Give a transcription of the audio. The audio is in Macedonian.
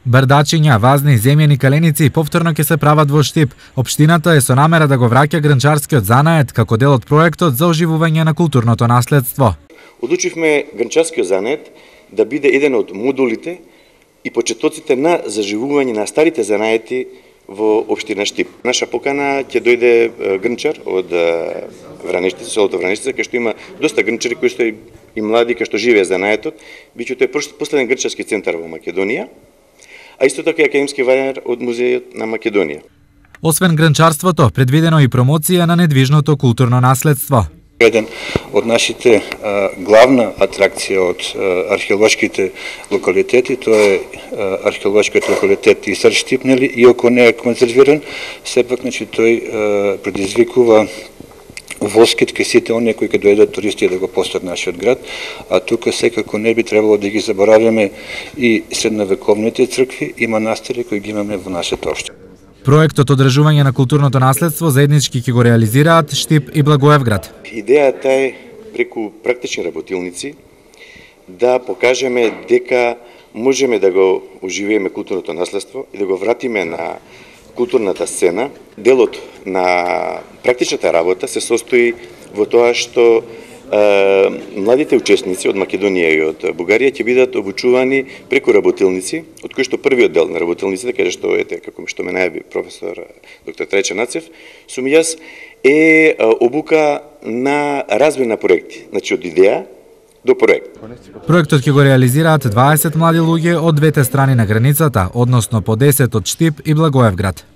Брдачиња, вазни, земјени каленици повторно ќе се прават во Штип. Општината е со намера да го враќа грнчарскиот занает како дел од проектот за оживување на културното наследство. Одлучивме грнчарскиот занает да биде еден од модулите и почетоците на заживување на старите занаети во општина Штип. Наша покана ќе дојде грнчар од Вранештица, селото Вранештица, кај што има доста грнчари кои што и млади кај што живее занаетот, биќе тој последен грнчарски центар во Македонија, а исто така и академски вајар од Музејот на Македонија. Освен грнчарството, предвидено и промоција на недвижното културно наследство. Еден од нашите главна атракција од археолошките локалитети, тоа е археолошкиот локалитет Исар Штип, иако не е конзервиран, сепак тој предизвикува воскит кај сите оние кои ќе дојдат туристи да го посетат нашиот град, а тука секако не би требало да ги забораваме и средновековните цркви и манастири кои ги имаме во нашата општина. Проектот одржување на културното наследство заеднички ќе го реализираат Штип и Благоевград. Идејата е преку практични работилници да покажеме дека можеме да го оживееме културното наследство и да го вратиме на културната сцена. Делот на практичната работа се состои во тоа што младите учесници од Македонија и од Бугарија ќе бидат обучувани преку работилници, од кои што првиот дел на работилниците, каде што како што ме најави професор доктор Трајчан Нацев, сум јас, е обука на развој на проекти, значи од идеја до проект. Проектот ќе го реализираат 20 млади луѓе од двете страни на границата, односно по 10 од Штип и Благоевград.